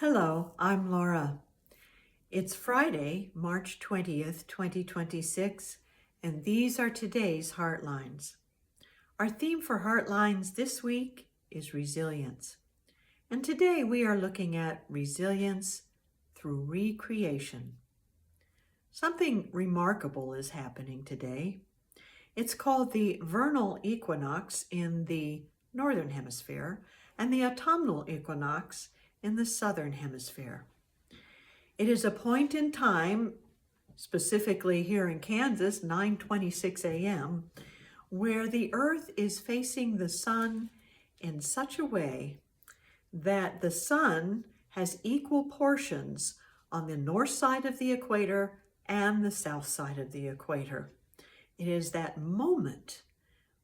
Hello, I'm Laura. It's Friday, March 20th, 2026, and these are today's Heartlines. Our theme for Heartlines this week is resilience. And today we are looking at resilience through recreation. Something remarkable is happening today. It's called the vernal equinox in the northern hemisphere and the autumnal equinox in the southern hemisphere. It is a point in time, specifically here in Kansas, 9:26 a.m., where the earth is facing the sun in such a way that the sun has equal portions on the north side of the equator and the south side of the equator. It is that moment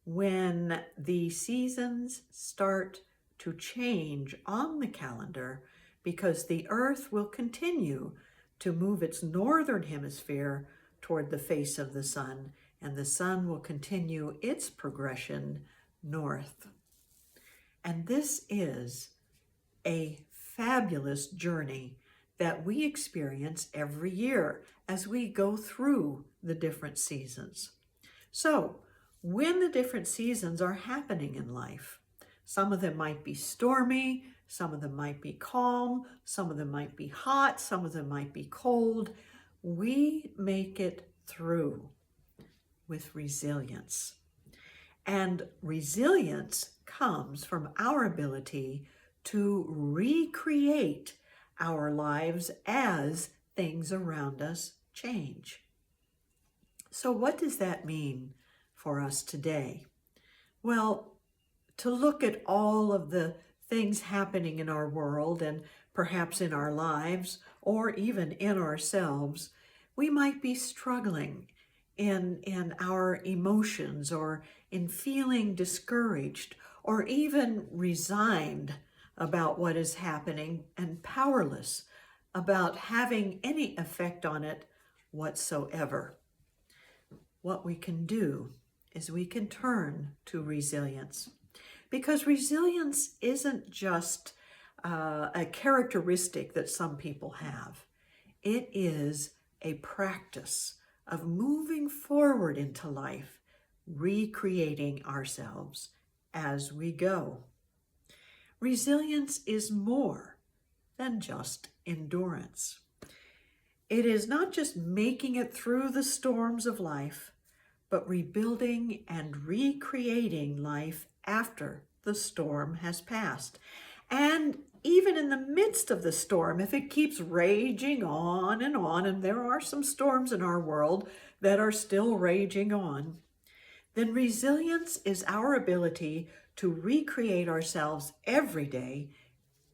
when the seasons start to change on the calendar, because the earth will continue to move its northern hemisphere toward the face of the sun, and the sun will continue its progression north. And this is a fabulous journey that we experience every year as we go through the different seasons. So, when the different seasons are happening in life, some of them might be stormy, some of them might be calm, some of them might be hot, some of them might be cold. We make it through with resilience. And resilience comes from our ability to recreate our lives as things around us change. So what does that mean for us today? Well, to look at all of the things happening in our world and perhaps in our lives or even in ourselves, we might be struggling in our emotions or in feeling discouraged or even resigned about what is happening and powerless about having any effect on it whatsoever. What we can do is we can turn to resilience. Because resilience isn't just a characteristic that some people have. It is a practice of moving forward into life, recreating ourselves as we go. Resilience is more than just endurance. It is not just making it through the storms of life, but rebuilding and recreating life after the storm has passed. And even in the midst of the storm, if it keeps raging on, and there are some storms in our world that are still raging on, then resilience is our ability to recreate ourselves every day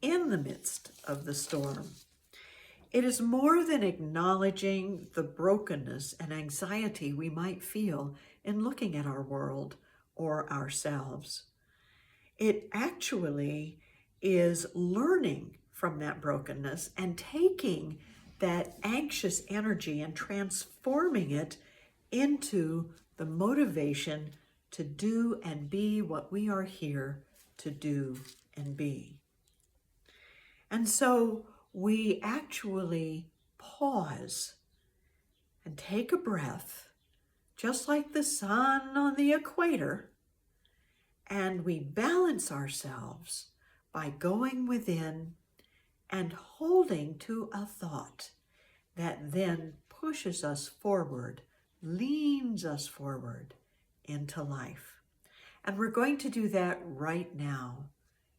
in the midst of the storm. It is more than acknowledging the brokenness and anxiety we might feel in looking at our world or ourselves. It actually is learning from that brokenness and taking that anxious energy and transforming it into the motivation to do and be what we are here to do and be. And so we actually pause and take a breath, just like the sun on the equator, and we balance ourselves by going within and holding to a thought that then pushes us forward, leans us forward into life. And we're going to do that right now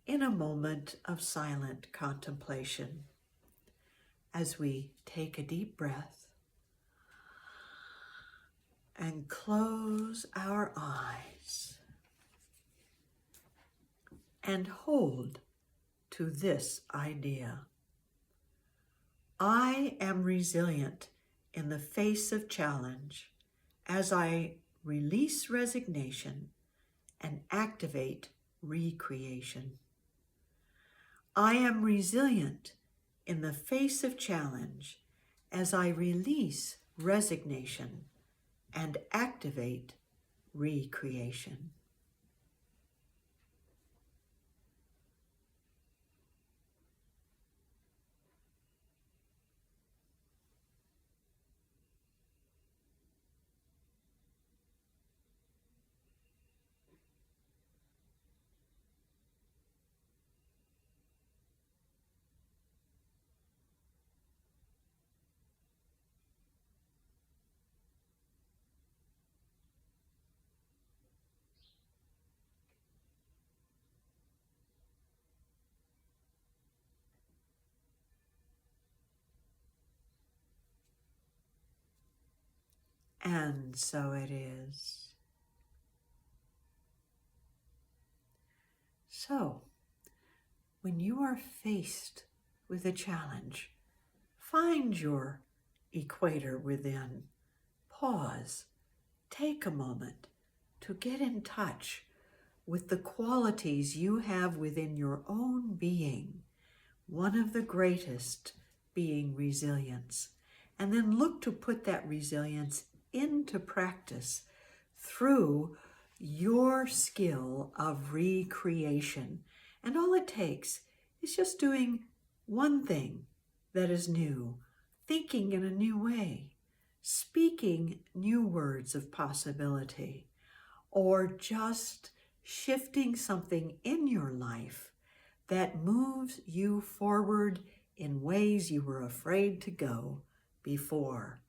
in a moment of silent contemplation as we take a deep breath and close our eyes and hold to this idea. I am resilient in the face of challenge as I release resignation and activate recreation. I am resilient in the face of challenge as I release resignation and activate recreation. And so it is. So, when you are faced with a challenge, find your equator within. Pause. Take a moment to get in touch with the qualities you have within your own being, one of the greatest being resilience. And then look to put that resilience into practice through your skill of recreation. And all it takes is just doing one thing that is new, thinking in a new way, speaking new words of possibility, or just shifting something in your life that moves you forward in ways you were afraid to go before.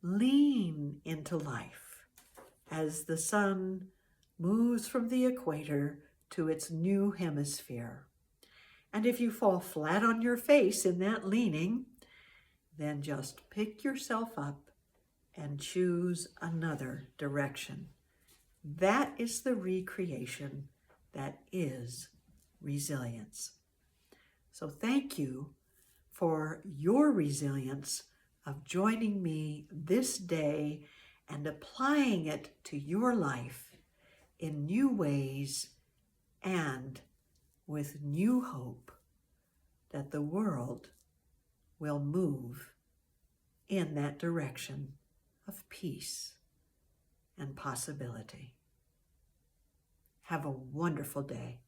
Lean into life as the sun moves from the equator to its new hemisphere. And if you fall flat on your face in that leaning, then just pick yourself up and choose another direction. That is the recreation that is resilience. So thank you for your resilience of joining me this day and applying it to your life in new ways and with new hope that the world will move in that direction of peace and possibility. Have a wonderful day.